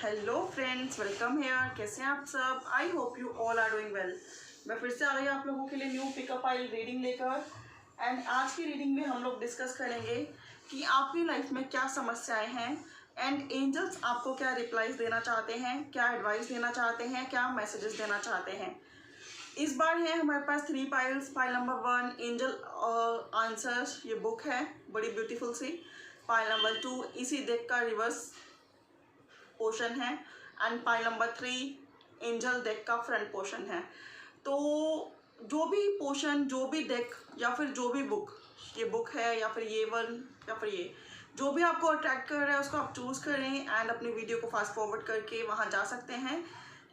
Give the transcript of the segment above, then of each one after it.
Hello friends, welcome hair. कैसे हैं आप सब? I hope you all are doing well. मैं फिर से आ गई आप लोगों के लिए न्यू पिकअप आइल रीडिंग लेकर। एंड आज की रीडिंग में हम लोग डिस्कस करेंगे कि आपकी लाइफ में क्या समस्याएं हैं एंड एंजल्स आपको क्या रिप्लाईज देना चाहते हैं, क्या एडवाइस देना चाहते हैं, क्या मैसेजेस देना चाहते हैं। इस बार है हमारे पास 3 piles. Pile number 1 angel answers, ये बुक है बड़ी ब्यूटीफुल सी। पाइल नंबर 2 इसी डेक का रिवर्स पोर्शन है and pile number 3 angel deck का फ्रंट पोर्शन है। तो जो भी पोर्शन, जो भी डेक या फिर जो भी बुक, ये बुक है या फिर ये वन या फिर ये जो भी आपको अट्रैक्ट कर रहा है उसको आप चूज़ करें एंड अपनी वीडियो को फास्ट फॉरवर्ड करके वहाँ जा सकते हैं।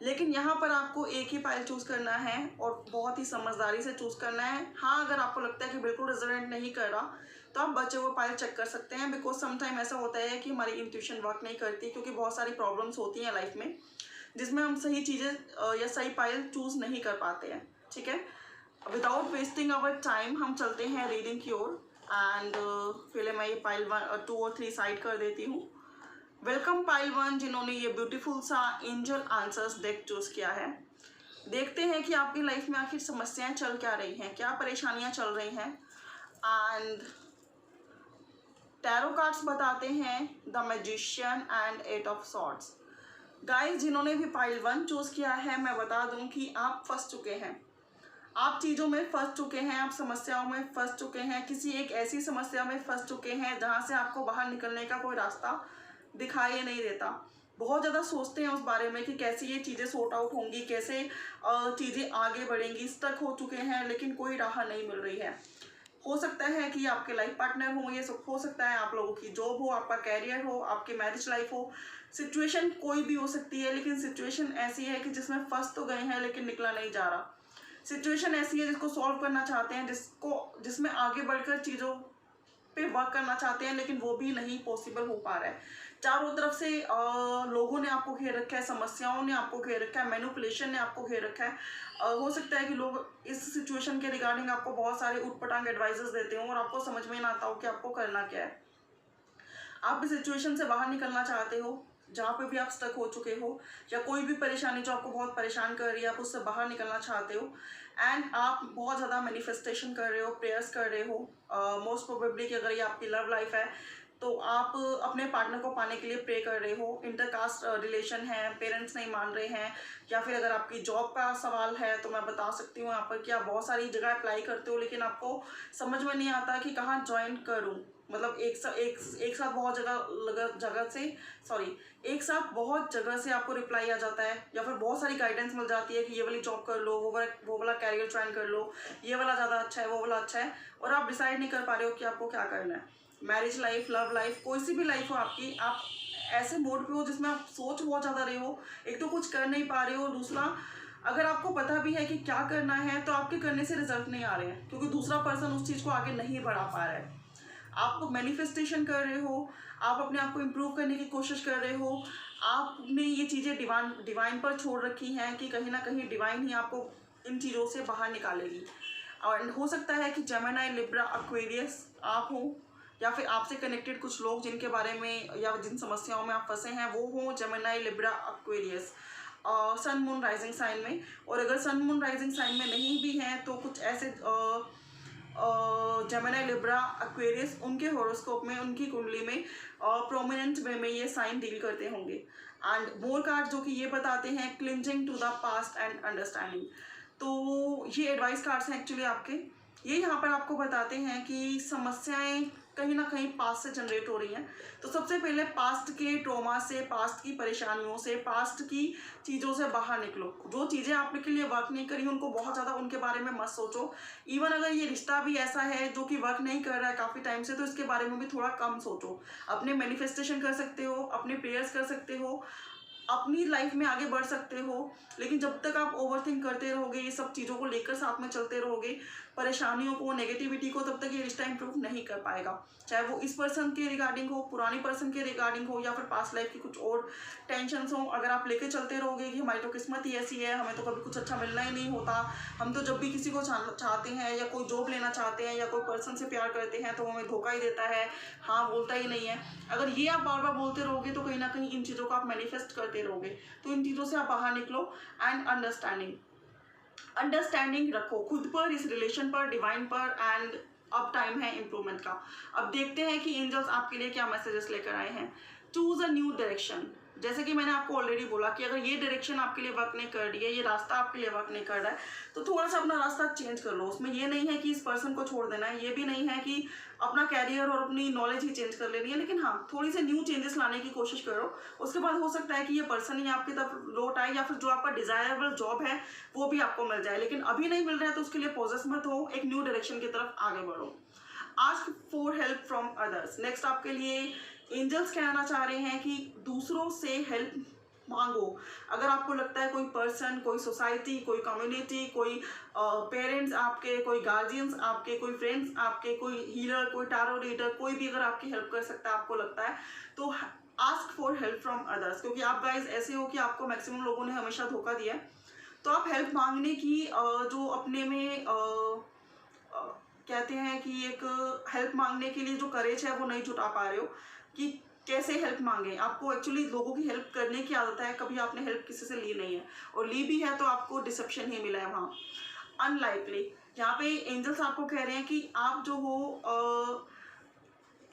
लेकिन यहाँ पर आपको एक ही पाइल चूज़ करना है और बहुत ही समझदारी से चूज़ करना है। हाँ, अगर आपको लगता है कि बिल्कुल रिजल्ट नहीं कर रहा तो आप बचे हुए पाइल चेक कर सकते हैं, बिकॉज समटाइम ऐसा होता है कि हमारी इंट्यूशन वर्क नहीं करती, क्योंकि बहुत सारी प्रॉब्लम्स होती हैं लाइफ में जिसमें हम सही चीज़ें या सही पाइल चूज़ नहीं कर पाते हैं। ठीक है, विदाउट वेस्टिंग आवर टाइम हम चलते हैं रीडिंग की ओर। एंड पहले मैं ये पाइल 1, 2 और 3 साइड कर देती हूँ। वेलकम पाइल 1 जिन्होंने ये ब्यूटीफुल सा एंजल आंसर्स डेक चूज़ किया है। देखते हैं कि आपकी लाइफ में आखिर समस्याएं चल क्या रही हैं, क्या परेशानियां चल रही हैं। एंड टैरो कार्ड्स बताते हैं the magician and 8 of swords. Guys, जिन्होंने भी पाइल 1 चूज़ किया है, मैं बता दूं कि आप फंस चुके हैं। आप चीज़ों में फंस चुके हैं, आप समस्याओं में फंस चुके हैं, किसी एक ऐसी समस्या में फंस चुके हैं जहाँ से आपको बाहर निकलने का कोई रास्ता दिखाई नहीं देता। बहुत ज़्यादा सोचते हैं उस बारे में कि कैसे ये चीज़ें सॉर्ट आउट होंगी, कैसे चीज़ें आगे बढ़ेंगी। स्टक हो चुके हैं लेकिन कोई राह नहीं मिल रही है। हो सकता है कि आपके लाइफ पार्टनर हो, ये सब हो सकता है आप लोगों की जॉब हो, आपका कैरियर हो, आपकी मैरिज लाइफ हो। सिचुएशन कोई भी हो सकती है, लेकिन सिचुएशन ऐसी है कि जिसमें फंस तो गए हैं लेकिन निकला नहीं जा रहा। सिचुएशन ऐसी है जिसको सॉल्व करना चाहते हैं, जिसमें आगे बढ़कर चीज़ों पे वर्क करना चाहते हैं, लेकिन वो भी नहीं पॉसिबल हो पा रहा है। चारों तरफ से लोगों ने आपको घेर रखा है, समस्याओं ने आपको घेर रखा है, मैनिपुलेशन ने आपको घेर रखा है। हो सकता है कि लोग इस सिचुएशन के रिगार्डिंग आपको बहुत सारे उटपटांग एडवाइजेस देते हो और आपको समझ में ना आता हो कि आपको करना क्या है। आप इस सिचुएशन से बाहर निकलना चाहते हो, जहाँ पे भी आप स्टक हो चुके हो, या कोई भी परेशानी जो आपको बहुत परेशान कर रही है, आप उससे बाहर निकलना चाहते हो। एंड आप बहुत ज़्यादा मैनिफेस्टेशन कर रहे हो, प्रेयर्स कर रहे हो। मोस्ट प्रोबेबली कि अगर ये आपकी लव लाइफ है तो आप अपने पार्टनर को पाने के लिए प्रे कर रहे हो। इंटरकास्ट रिलेशन है, पेरेंट्स नहीं मान रहे हैं, या फिर अगर आपकी जॉब का सवाल है तो मैं बता सकती हूँ यहाँ पर कि आप बहुत सारी जगह अप्लाई करते हो लेकिन आपको समझ में नहीं आता कि कहाँ ज्वाइन करूँ। मतलब एक साथ बहुत बहुत जगह से आपको रिप्लाई आ जाता है, या फिर बहुत सारी गाइडेंस मिल जाती है कि ये वाली जॉब कर लो, वो वाला कैरियर ज्वाइन कर लो, ये वाला ज़्यादा अच्छा है, वो वाला अच्छा है, और आप डिसाइड नहीं कर पा रहे हो कि आपको क्या करना है। मैरिज लाइफ, लव लाइफ, कोई सी भी लाइफ हो आपकी, आप ऐसे मोड पे हो जिसमें आप सोच बहुत ज़्यादा रहे हो। एक तो कुछ कर नहीं पा रहे हो, दूसरा अगर आपको पता भी है कि क्या करना है तो आपके करने से रिजल्ट नहीं आ रहे हैं, क्योंकि दूसरा पर्सन उस चीज़ को आगे नहीं बढ़ा पा रहा है। आप मैनिफेस्टेशन कर रहे हो, आप अपने आप को इम्प्रूव करने की कोशिश कर रहे हो, आपने ये चीज़ें डिवाइन पर छोड़ रखी हैं कि कहीं ना कहीं डिवाइन ही आपको इन चीज़ों से बाहर निकालेगी। और हो सकता है कि जेमिनी, लिब्रा, एक्वेरियस आप हो, या फिर आपसे कनेक्टेड कुछ लोग जिनके बारे में या जिन समस्याओं में आप फंसे हैं वो हो Gemini, Libra, Aquarius, sun moon rising sign में। और अगर सन मून राइजिंग साइन में नहीं भी हैं तो कुछ ऐसे जेमिनी, लिब्रा, एक्वेरियस, उनके हॉरोस्कोप में, उनकी कुंडली में प्रोमिनेंट वे में ये साइन डील करते होंगे। एंड मोर कार्ड जो कि ये बताते हैं clinging to the past and understanding. तो ये एडवाइस कार्ड्स हैं एक्चुअली आपके। ये यहाँ पर आपको बताते हैं कि समस्याएं कहीं ना कहीं पास्ट से जनरेट हो रही हैं। तो सबसे पहले पास्ट के ट्रॉमा से, पास्ट की परेशानियों से, पास्ट की चीज़ों से बाहर निकलो। जो चीज़ें आपके लिए वर्क नहीं करी उनको बहुत ज़्यादा उनके बारे में मत सोचो। इवन अगर ये रिश्ता भी ऐसा है जो कि वर्क नहीं कर रहा है काफ़ी टाइम से, तो इसके बारे में भी थोड़ा कम सोचो। अपने मैनिफेस्टेशन कर सकते हो, अपने प्रेयर्स कर सकते हो, अपनी लाइफ में आगे बढ़ सकते हो, लेकिन जब तक आप ओवरथिंक करते रहोगे, ये सब चीज़ों को लेकर साथ में चलते रहोगे, परेशानियों को, नेगेटिविटी को, तब तक ये रिश्ता इंप्रूव नहीं कर पाएगा। चाहे वो इस पर्सन के रिगार्डिंग हो, पुरानी पर्सन के रिगार्डिंग हो, या फिर पास्ट लाइफ की कुछ और टेंशन हो। अगर आप लेके चलते रहोगे कि हमारी तो किस्मत ही ऐसी है, हमें तो कभी कुछ अच्छा मिलना ही नहीं होता, हम तो जब भी किसी को चाहते हैं या कोई जॉब लेना चाहते हैं या कोई पर्सन से प्यार करते हैं तो हमें धोखा ही देता है, हाँ बोलता ही नहीं है। अगर ये आप बार बार बोलते रहोगे तो कहीं ना कहीं इन चीज़ों को आप मैनिफेस्ट करते करते रहोगे। तो इन चीज़ों से आप बाहर निकलो। एंड अंडरस्टैंडिंग रखो खुद पर, इस रिलेशन पर, डिवाइन पर। एंड अब टाइम है इम्प्रूवमेंट का। अब देखते हैं कि एंजल्स आपके लिए क्या मैसेजेस लेकर आए हैं। Choose a new direction. जैसे कि मैंने आपको ऑलरेडी बोला कि अगर ये डायरेक्शन आपके लिए वर्क नहीं कर रही है, ये रास्ता आपके लिए वर्क नहीं कर रहा है, तो थोड़ा सा अपना रास्ता चेंज कर लो। उसमें ये नहीं है कि इस पर्सन को छोड़ देना है, ये भी नहीं है कि अपना कैरियर और अपनी नॉलेज ही चेंज कर लेनी है, लेकिन हाँ थोड़ी सी न्यू चेंजेस लाने की कोशिश करो। उसके बाद हो सकता है कि ये पर्सन ही आपकी तरफ लौट आए, या फिर जो आपका डिजायरेबल जॉब है वो भी आपको मिल जाए। लेकिन अभी नहीं मिल रहा है तो उसके लिए पॉजेस मत हो, एक न्यू डायरेक्शन की तरफ आगे बढ़ो। Ask for help from others. Next आपके लिए एंजल्स कहना चाह रहे हैं कि दूसरों से हेल्प मांगो। अगर आपको लगता है कोई पर्सन, कोई सोसाइटी, कोई कम्युनिटी, कोई पेरेंट्स आपके, कोई गार्जियंस आपके, कोई फ्रेंड्स आपके, कोई हीलर, कोई टारो रीडर, कोई भी अगर आपकी हेल्प कर सकता है आपको लगता है, तो ask for help from others. क्योंकि आप गाइज ऐसे हो कि आपको मैक्सिमम लोगों ने हमेशा धोखा दिया है। तो आप हेल्प मांगने की जो अपने में कहते हैं कि एक हेल्प मांगने के लिए जो करेज है वो नहीं जुटा पा रहे हो कि कैसे हेल्प मांगे। आपको एक्चुअली लोगों की हेल्प करने की आदत है, कभी आपने हेल्प किसी से ली नहीं है, और ली भी है तो आपको डिसेप्शन ही मिला है वहाँ। अनलाइकली, यहाँ पे एंजल्स आपको कह रहे हैं कि आप जो हो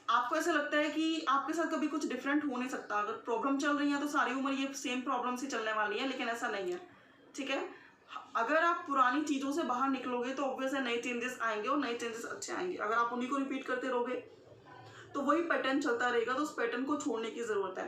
आपको ऐसा लगता है कि आपके साथ कभी कुछ डिफरेंट हो नहीं सकता। अगर प्रॉब्लम चल रही है तो सारी उम्र ये सेम प्रॉब्लम से चलने वाली है, लेकिन ऐसा नहीं है। ठीक है, अगर आप पुरानी चीज़ों से बाहर निकलोगे तो ऑब्वियस है नए चेंजेस आएंगे, और नए चेंजेस अच्छे आएंगे। अगर आप उन्हीं को रिपीट करते रहोगे तो वही पैटर्न चलता रहेगा, तो उस पैटर्न को छोड़ने की ज़रूरत है।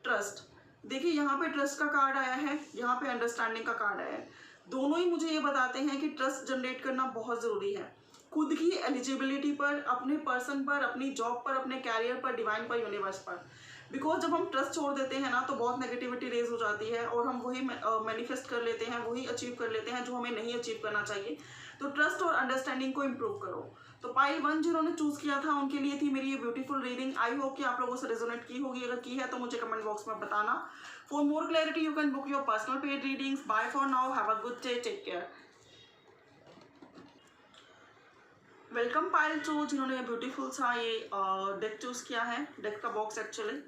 ट्रस्ट, देखिए यहाँ पे ट्रस्ट का कार्ड आया है, यहाँ पे अंडरस्टैंडिंग का कार्ड आया है। दोनों ही मुझे ये बताते हैं कि ट्रस्ट जनरेट करना बहुत ज़रूरी है, खुद की एलिजिबिलिटी पर, अपने पर्सन पर, अपनी जॉब पर, अपने कैरियर पर, डिवाइन पर, यूनिवर्स पर। बिकॉज जब हम ट्रस्ट छोड़ देते हैं ना तो बहुत नेगेटिविटी रेज हो जाती है, और हम वही मैनिफेस्ट कर लेते हैं, वही अचीव कर लेते हैं जो हमें नहीं अचीव करना चाहिए। तो ट्रस्ट और अंडरस्टैंडिंग को इम्प्रूव करो। तो पाइल 1 जिन्होंने चूज किया था उनके लिए थी मेरी ये ब्यूटीफुल रीडिंग। आई होप कि आप लोगों से रेजोनेट की होगी। अगर की है तो मुझे कमेंट बॉक्स में बताना। For more clarity you can book your personal paid readings. Bye for now, have a good day, take care. Welcome pile 2 जिन्होंने ब्यूटीफुल सा ये डेक चूज किया है, डेक का बॉक्स एक्चुअली।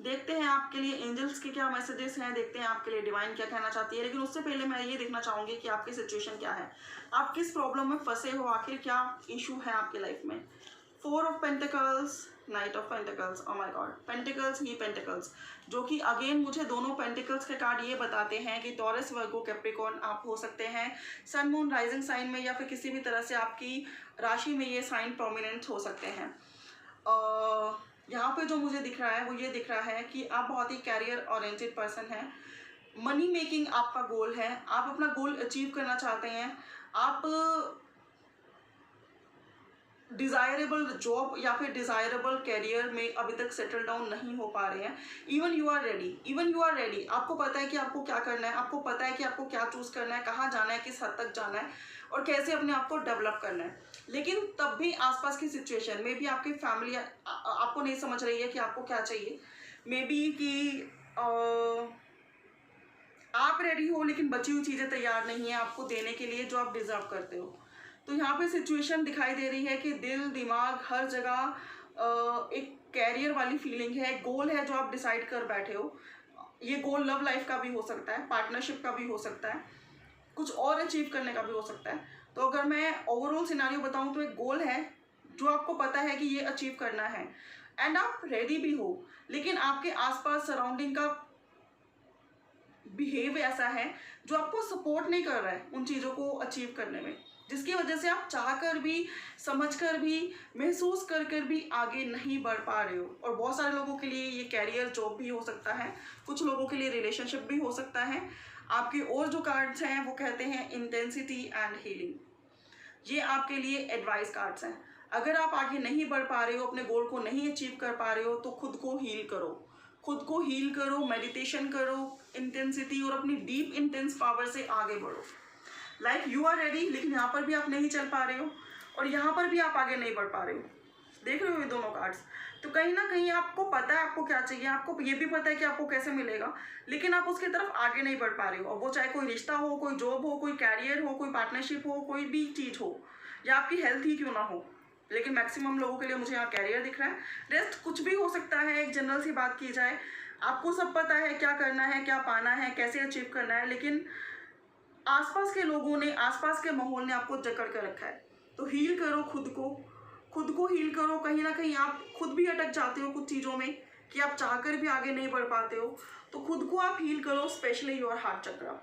देखते हैं आपके लिए एंजल्स के क्या मैसेजेस हैं, देखते हैं आपके लिए डिवाइन क्या कहना चाहती है। लेकिन उससे पहले मैं ये देखना चाहूंगी कि आपकी सिचुएशन क्या है, आप किस प्रॉब्लम में फंसे हो, आखिर क्या इशू है आपकी लाइफ में। 4 of pentacles, night of pentacles, oh my God, pentacles he pentacles, जो कि अगेन मुझे दोनों पेंटिकल्स के कार्ड ये बताते हैं कि टॉरस, वर्गो, कैप्रिकॉर्न आप हो सकते हैं सन मून राइजिंग साइन में, या फिर किसी भी तरह से आपकी राशि में ये साइन प्रोमिनेंट हो सकते हैं। यहाँ पे जो मुझे दिख रहा है वो ये दिख रहा है कि आप बहुत ही कैरियर ओरिएंटेड पर्सन हैं। मनी मेकिंग आपका गोल है, आप अपना गोल अचीव करना चाहते हैं, आप डिज़ायरेबल जॉब या फिर डिज़ायरेबल कैरियर में अभी तक सेटल डाउन नहीं हो पा रहे हैं। इवन यू आर रेडी, आपको पता है कि आपको क्या करना है, आपको पता है कि आपको क्या चूज़ करना है, कहाँ जाना है, किस हद तक जाना है, और कैसे अपने आप को डेवलप करना है। लेकिन तब भी आसपास की सिचुएशन में भी आपकी फैमिली आपको नहीं समझ रही है कि आपको क्या चाहिए। मे बी कि आप रेडी हो लेकिन बची हुई चीज़ें तैयार नहीं है आपको देने के लिए जो आप डिज़र्व करते हो। तो यहाँ पे सिचुएशन दिखाई दे रही है कि दिल, दिमाग, हर जगह एक कैरियर वाली फीलिंग है, गोल है जो आप डिसाइड कर बैठे हो। ये गोल लव लाइफ का भी हो सकता है, पार्टनरशिप का भी हो सकता है, कुछ और अचीव करने का भी हो सकता है। तो अगर मैं ओवरऑल सिनारियो बताऊं तो एक गोल है जो आपको पता है कि ये अचीव करना है, एंड आप रेडी भी हो, लेकिन आपके आसपास सराउंडिंग का बिहेव ऐसा है जो आपको सपोर्ट नहीं कर रहा है उन चीज़ों को अचीव करने में, जिसकी वजह से आप चाहकर भी, समझकर भी, महसूस कर भी आगे नहीं बढ़ पा रहे हो। और बहुत सारे लोगों के लिए ये कैरियर, जॉब भी हो सकता है, कुछ लोगों के लिए रिलेशनशिप भी हो सकता है। आपके और जो कार्ड्स हैं वो कहते हैं इंटेंसिटी एंड हीलिंग। ये आपके लिए एडवाइस कार्ड्स हैं। अगर आप आगे नहीं बढ़ पा रहे हो, अपने गोल को नहीं अचीव कर पा रहे हो, तो खुद को हील करो, खुद को हील करो, मेडिटेशन करो, इंटेंसिटी और अपनी डीप इंटेंस पावर से आगे बढ़ो। लाइक यू आर रेडी, लेकिन यहाँ पर भी आप नहीं चल पा रहे हो और यहाँ पर भी आप आगे नहीं बढ़ पा रहे हो। देख रहे हो ये दोनों कार्ड्स। तो कहीं ना कहीं आपको पता है आपको क्या चाहिए, आपको ये भी पता है कि आपको कैसे मिलेगा, लेकिन आप उसकी तरफ आगे नहीं बढ़ पा रहे हो। और वो चाहे कोई रिश्ता हो, कोई जॉब हो, कोई कैरियर हो, कोई पार्टनरशिप हो, कोई भी चीज़ हो, या आपकी हेल्थ ही क्यों ना हो। लेकिन मैक्सिमम लोगों के लिए मुझे यहाँ कैरियर दिख रहा है। रेस्ट कुछ भी हो सकता है। एक जनरल सी बात की जाए, आपको सब पता है क्या करना है, क्या पाना है, कैसे अचीव करना है, लेकिन आसपास के लोगों ने, आसपास के माहौल ने आपको जकड़ कर रखा है। तो हील करो खुद को हील करो। कहीं ना कहीं आप खुद भी अटक जाते हो कुछ चीज़ों में कि आप चाहकर भी आगे नहीं बढ़ पाते हो, तो खुद को आप हील करो, स्पेशली योर हार्ट चक्रा।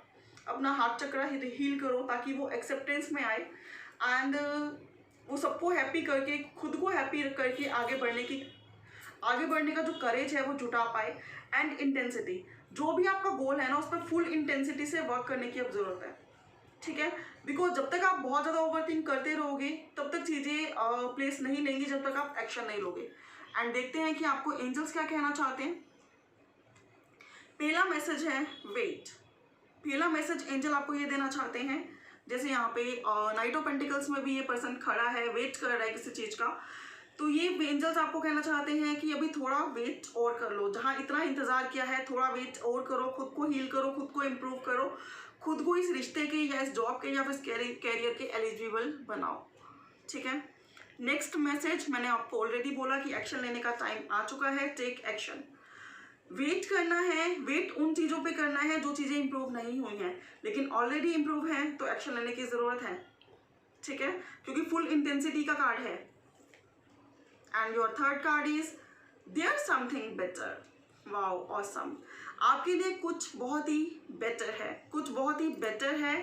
अपना हार्ट चक्रा हील करो ताकि वो एक्सेप्टेंस में आए एंड वो सबको हैप्पी करके, खुद को हैप्पी करके आगे बढ़ने का जो करेज है वो जुटा पाए। एंड इंटेंसिटी, जो भी आपका गोल है ना, उस पर फुल इंटेंसिटी से वर्क करने की अब जरूरत है, ठीक है। बिकॉज जब तक आप बहुत ज़्यादा ओवरथिंक करते रहोगे तब तक चीज़ें प्लेस नहीं लेंगी, जब तक आप एक्शन नहीं लोगे। एंड देखते हैं कि आपको एंजल्स क्या कहना चाहते हैं। पहला मैसेज है वेट। पहला मैसेज एंजल आपको ये देना चाहते हैं, जैसे यहाँ पे नाइट ऑफ पेंटिकल्स में भी ये पर्सन खड़ा है, वेट कर रहा है किसी चीज़ का, तो ये एंजल्स आपको कहना चाहते हैं कि अभी थोड़ा वेट और कर लो। जहाँ इतना इंतजार किया है, थोड़ा वेट और करो, खुद को हील करो, खुद को इम्प्रूव करो, खुद को इस रिश्ते के या इस जॉब के या फिर कैरियर के एलिजिबल बनाओ, ठीक है। नेक्स्ट मैसेज, मैंने आपको ऑलरेडी बोला कि एक्शन लेने का टाइम आ चुका है। Take action. वेट करना है, वेट उन चीज़ों पे करना है जो चीज़ें इंप्रूव नहीं हुई हैं, लेकिन ऑलरेडी इंप्रूव हैं तो एक्शन लेने की ज़रूरत है, ठीक है, क्योंकि फुल इंटेंसिटी का कार्ड है। And your third card is there something better. Wow awesome. आपके लिए कुछ बहुत ही बेटर है, कुछ बहुत ही बेटर है।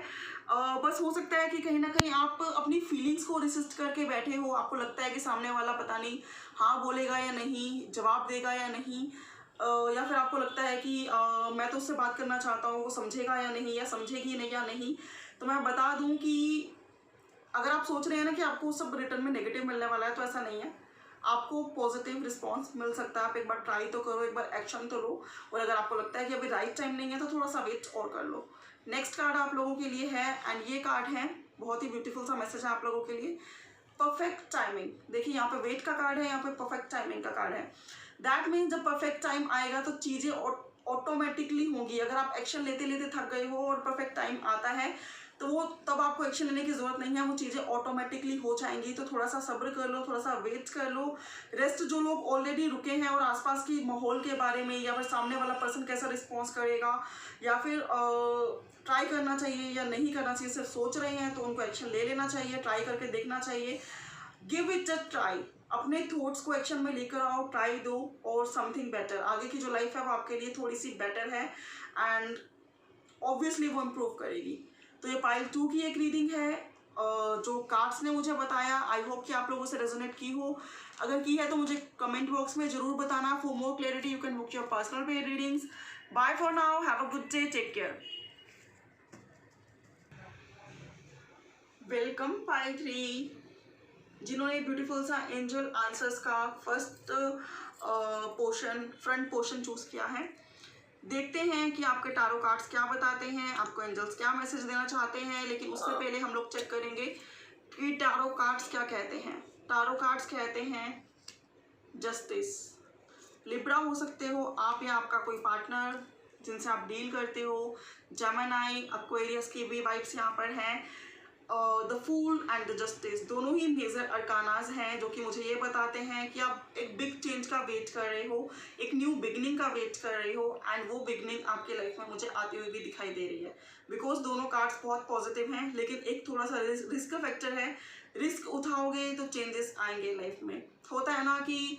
बस हो सकता है कि कहीं ना कहीं आप अपनी फीलिंग्स को रिसिस्ट करके बैठे हो। आपको लगता है कि सामने वाला पता नहीं हाँ बोलेगा या नहीं, जवाब देगा या नहीं, या फिर आपको लगता है कि मैं तो उससे बात करना चाहता हूँ, वो समझेगा या नहीं, या समझेगी नहीं या नहीं। तो मैं बता दूँ कि अगर आप सोच रहे हैं ना कि आपको सब रिटर्न में नेगेटिव मिलने वाला है, तो ऐसा नहीं है। आपको पॉजिटिव रिस्पांस मिल सकता है। आप एक बार ट्राई तो करो, एक बार एक्शन तो लो, और अगर आपको लगता है कि अभी राइट टाइम नहीं है तो थोड़ा सा वेट और कर लो। नेक्स्ट कार्ड आप लोगों के लिए है, एंड ये कार्ड है, बहुत ही ब्यूटीफुल सा मैसेज है आप लोगों के लिए। Perfect timing. देखिए यहाँ पे वेट का कार्ड है, यहाँ पे परफेक्ट टाइमिंग का कार्ड है। दैट मीन्स जब परफेक्ट टाइम आएगा तो चीज़ें ऑटोमेटिकली होंगी। अगर आप एक्शन लेते लेते थक गए हो और परफेक्ट टाइम आता है तो वो तब आपको एक्शन लेने की ज़रूरत नहीं है, वो चीज़ें ऑटोमेटिकली हो जाएंगी। तो थोड़ा सा सब्र कर लो, थोड़ा सा वेट कर लो। रेस्ट जो लोग ऑलरेडी रुके हैं और आसपास की माहौल के बारे में, या फिर सामने वाला पर्सन कैसा रिस्पॉन्स करेगा, या फिर ट्राई करना चाहिए या नहीं करना चाहिए, सिर्फ सोच रहे हैं, तो उनको एक्शन ले लेना चाहिए, ट्राई करके देखना चाहिए। Give it a try. अपने थॉट्स को एक्शन में लेकर आओ, ट्राई दो, और समथिंग बेटर, आगे की जो लाइफ है वो आपके लिए थोड़ी सी बेटर है, एंड ऑब्वियसली वो इम्प्रूव करेगी। तो ये पाइल 2 की एक रीडिंग है, जो कार्ड्स ने मुझे बताया। आई होप कि आप लोगों से रेजोनेट की हो। अगर की है तो मुझे कमेंट बॉक्स में जरूर बताना। For more clarity you can book your personal paid readings. Bye for now, have a good day, take care. Welcome pile 3, जिन्होंने ब्यूटीफुल सा एंजल आंसर्स का first portion, front portion choose किया है। देखते हैं कि आपके टारो कार्ड्स क्या बताते हैं, आपको एंजल्स क्या मैसेज देना चाहते हैं। लेकिन उससे पहले हम लोग चेक करेंगे कि टारो कार्ड्स क्या कहते हैं। टारो कार्ड्स कहते हैं जस्टिस। लिब्रा हो सकते हो आप, या आपका कोई पार्टनर जिनसे आप डील करते हो। जेमिनी, एक्वेरियस की भी वाइब्स यहाँ पर हैं। The fool and the justice दोनों ही मेजर अरकानाज हैं, जो कि मुझे ये बताते हैं कि आप एक बिग चेंज का वेट कर रहे हो, एक न्यू बिगनिंग का वेट कर रहे हो, एंड वो बिगनिंग आपके लाइफ में मुझे आती हुई भी दिखाई दे रही है। बिकॉज दोनों कार्ड्स बहुत पॉजिटिव हैं, लेकिन एक थोड़ा सा रिस्क फैक्टर है। रिस्क उठाओगे तो चेंजेस आएंगे लाइफ में। होता है ना कि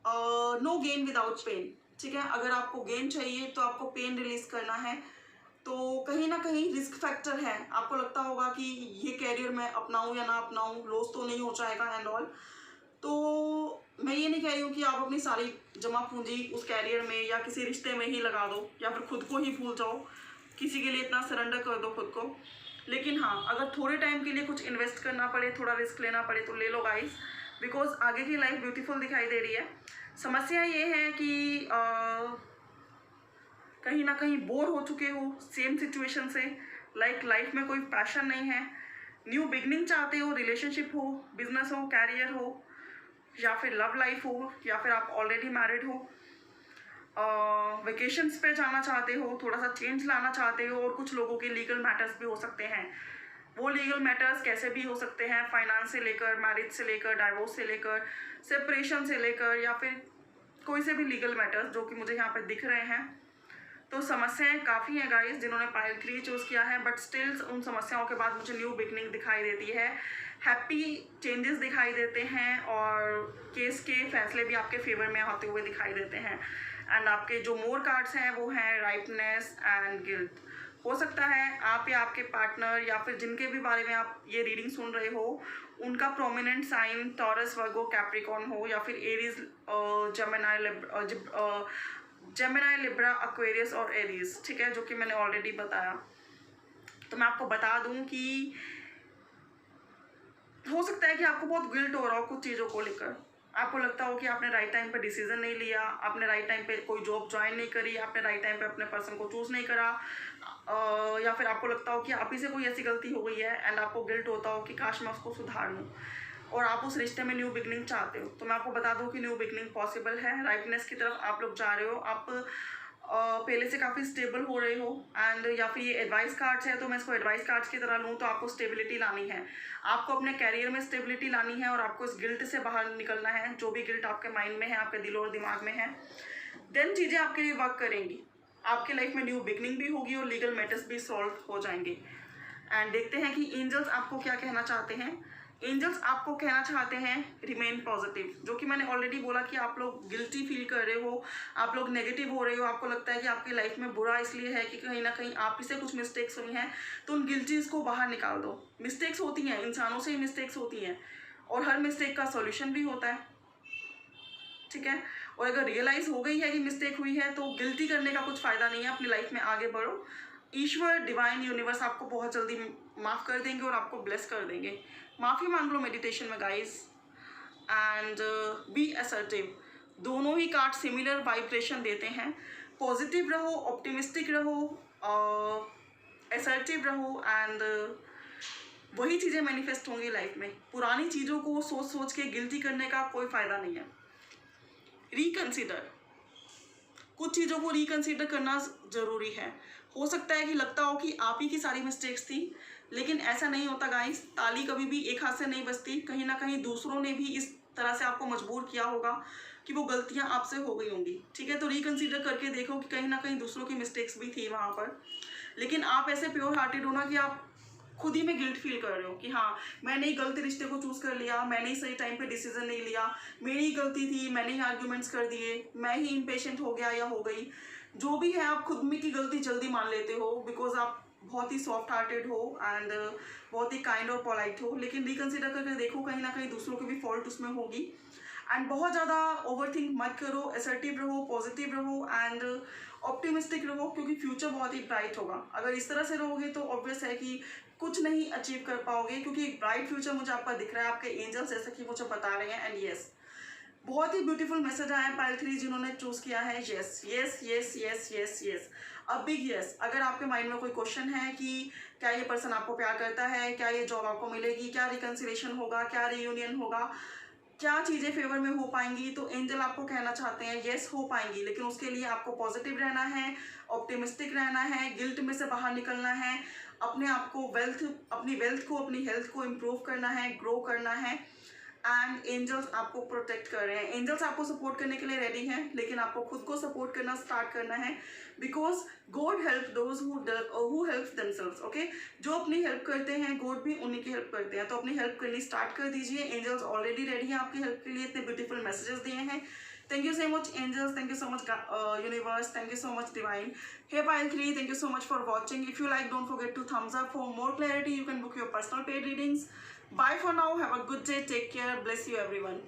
नो गेन विदाउट पेन, ठीक है। अगर आपको गेन चाहिए तो आपको पेन रिलीज करना है, तो कहीं ना कहीं रिस्क फैक्टर है। आपको लगता होगा कि ये कैरियर मैं अपनाऊं या ना अपनाऊं, लॉस तो नहीं हो जाएगा एंड ऑल। तो मैं ये नहीं कह रही हूँ कि आप अपनी सारी जमा पूंजी उस कैरियर में या किसी रिश्ते में ही लगा दो, या फिर खुद को ही भूल जाओ, किसी के लिए इतना सरेंडर कर दो खुद को। लेकिन हाँ, अगर थोड़े टाइम के लिए कुछ इन्वेस्ट करना पड़े, थोड़ा रिस्क लेना पड़े, तो ले लो गाइस, बिकॉज आगे की लाइफ ब्यूटीफुल दिखाई दे रही है। समस्या ये है कि कहीं ना कहीं बोर हो चुके हो सेम सिचुएशन से, लाइफ में कोई पैशन नहीं है, न्यू बिगनिंग चाहते हो, रिलेशनशिप हो, बिजनेस हो, कैरियर हो, या फिर लव लाइफ हो, या फिर आप ऑलरेडी मैरिड हो, वेकेशंस पे जाना चाहते हो, थोड़ा सा चेंज लाना चाहते हो। और कुछ लोगों के लीगल मैटर्स भी हो सकते हैं। वो लीगल मैटर्स कैसे भी हो सकते हैं, फाइनेंस से लेकर, मैरिज से लेकर, डाइवोर्स से लेकर, सेपरेशन से लेकर, या फिर कोई से भी लीगल मैटर्स जो कि मुझे यहाँ पे दिख रहे हैं। तो समस्याएं काफ़ी हैं गाइस जिन्होंने पाइल 3 चूज़ किया है, बट स्टिल उन समस्याओं के बाद मुझे न्यू बिगनिंग दिखाई देती है, हैप्पी चेंजेस दिखाई देते हैं और केस के फैसले भी आपके फेवर में आते हुए दिखाई देते हैं। एंड आपके जो मोर कार्ड्स हैं वो हैं राइपनेस एंड गिल्ट। हो सकता है आप या आपके पार्टनर या फिर जिनके भी बारे में आप ये रीडिंग सुन रहे हो उनका प्रोमिनेंट साइन टॉरस, वर्गो, कैप्रिकॉर्न हो या फिर एरीज, जेमिनी, लिब्रा, एक्वेरियस और एरीज, ठीक है, जो कि मैंने ऑलरेडी बताया। तो मैं आपको बता दूं कि हो सकता है कि आपको बहुत गिल्ट हो रहा हो कुछ चीज़ों को लेकर। आपको लगता हो कि आपने राइट टाइम पे डिसीजन नहीं लिया, आपने राइट टाइम पे कोई जॉब ज्वाइन नहीं करी, आपने राइट टाइम पे अपने पर्सन को चूज़ नहीं करा, या फिर आपको लगता हो कि आप ही से कोई ऐसी गलती हो गई है एंड आपको गिल्ट होता हो कि काश मैं उसको सुधार लूँ, और आप उस रिश्ते में न्यू बिगनिंग चाहते हो। तो मैं आपको बता दूं कि न्यू बिगनिंग पॉसिबल है। राइटनेस की तरफ आप लोग जा रहे हो, आप पहले से काफ़ी स्टेबल हो रहे हो, एंड या फिर ये एडवाइस कार्ड्स है तो मैं इसको एडवाइस कार्ड्स की तरह लूँ तो आपको स्टेबिलिटी लानी है, आपको अपने कैरियर में स्टेबिलिटी लानी है और आपको इस गिल्ट से बाहर निकलना है, जो भी गिल्ट आपके माइंड में है, आपके दिल और दिमाग में है। देन चीज़ें आपके लिए वर्क करेंगी, आपके लाइफ में न्यू बिगनिंग भी होगी और लीगल मैटर्स भी सॉल्व हो जाएंगे। एंड देखते हैं कि एंजल्स आपको क्या कहना चाहते हैं। एंजल्स आपको कहना चाहते हैं रिमेन पॉजिटिव, जो कि मैंने ऑलरेडी बोला कि आप लोग गिल्टी फील कर रहे हो, आप लोग नेगेटिव हो रहे हो, आपको लगता है कि आपकी लाइफ में बुरा इसलिए है कि कहीं ना कहीं आप ही से कुछ मिस्टेक्स हुई हैं, तो उन गिल्टीज को बाहर निकाल दो। मिस्टेक्स होती हैं, इंसानों से ही मिस्टेक्स होती हैं और हर मिस्टेक का सॉल्यूशन भी होता है, ठीक है। और अगर रियलाइज हो गई है कि मिस्टेक हुई है तो गिल्टी करने का कुछ फ़ायदा नहीं है, अपनी लाइफ में आगे बढ़ो। ईश्वर, डिवाइन यूनिवर्स आपको बहुत जल्दी माफ़ कर देंगे और आपको ब्लेस कर देंगे। माफ़ी मांग लो मेडिटेशन में गाइस, एंड बी असर्टिव। दोनों ही कार्ड सिमिलर वाइब्रेशन देते हैं। पॉजिटिव रहो, ऑप्टिमिस्टिक रहो, असर्टिव रहो, एंड वही चीज़ें मैनिफेस्ट होंगी लाइफ में। पुरानी चीज़ों को सोच सोच के गिल्टी करने का कोई फ़ायदा नहीं है। रिकन्सिडर, कुछ चीज़ों को रिकन्सिडर करना ज़रूरी है। हो सकता है कि लगता हो कि आप ही की सारी मिस्टेक्स थी, लेकिन ऐसा नहीं होता गाइस। ताली कभी भी एक हाथ से नहीं बजती, कहीं ना कहीं दूसरों ने भी इस तरह से आपको मजबूर किया होगा कि वो गलतियां आपसे हो गई होंगी, ठीक है। तो रिकन्सिडर करके देखो कि कहीं ना कहीं दूसरों की मिस्टेक्स भी थी वहाँ पर, लेकिन आप ऐसे प्योर हार्टेड हो ना कि आप खुद ही में गिल्ट फील कर रहे हो कि हाँ मैंने ही गलत रिश्ते को चूज़ कर लिया, मैंने ही सही टाइम पे डिसीजन नहीं लिया, मेरी ही गलती थी, मैंने ही आर्ग्यूमेंट्स कर दिए, मैं ही इम्पेशेंट हो गया या हो गई। जो भी है आप खुद में की गलती जल्दी मान लेते हो, बिकॉज आप बहुत ही सॉफ्ट हार्टेड हो एंड बहुत ही काइंड और पोलाइट हो। लेकिन रिकन्सिडर करके देखो, कहीं ना कहीं दूसरों की भी फॉल्ट उसमें होगी। एंड बहुत ज़्यादा ओवरथिंक मत करो, असर्टिव रहो, पॉजिटिव रहो एंड ऑप्टिमिस्टिक रहो, क्योंकि फ्यूचर बहुत ही ब्राइट होगा। अगर इस तरह से रहोगे तो ऑब्वियस है कि कुछ नहीं अचीव कर पाओगे, क्योंकि एक ब्राइट फ्यूचर मुझे आपका दिख रहा है, आपके एंजल्स जैसे कि मुझे बता रहे हैं। एंड यस, बहुत ही ब्यूटीफुल मैसेज आया है पाइल 3 जिन्होंने चूज़ किया है। Yes yes yes yes yes yes, a big yes. अगर आपके माइंड में कोई क्वेश्चन है कि क्या ये पर्सन आपको प्यार करता है, क्या ये जॉब आपको मिलेगी, क्या रिकन्सिलेशन होगा, क्या रियूनियन होगा, क्या चीज़ें फेवर में हो पाएंगी, तो एंजल आपको कहना चाहते हैं यस हो पाएंगी, लेकिन उसके लिए आपको पॉजिटिव रहना है, ऑप्टिमिस्टिक रहना है, गिल्ट में से बाहर निकलना है, अपने आप को अपनी वेल्थ को, अपनी हेल्थ को इम्प्रूव करना है, ग्रो करना है। एंड एंजल्स आपको प्रोटेक्ट कर रहे हैं, एंजल्स आपको सपोर्ट करने के लिए रेडी हैं, लेकिन आपको खुद को सपोर्ट करना स्टार्ट करना है, because God help those who help themselves. Okay, जो अपनी हेल्प करते हैं गॉड भी उन्हीं की हेल्प करते हैं, तो अपनी हेल्प करनी स्टार्ट कर दीजिए। एंजल्स ऑलरेडी रेडी हैं आपकी हेल्प के लिए, इतने ब्यूटीफुल मैसेजेस दिए हैं। Thank you so much angels, thank you so much universe, thank you so much divine. Hey pile 3, thank you so much for watching. If you like, don't forget to thumbs up. For more clarity you can book your personal paid readings. Bye for now, have a good day, take care, bless you everyone.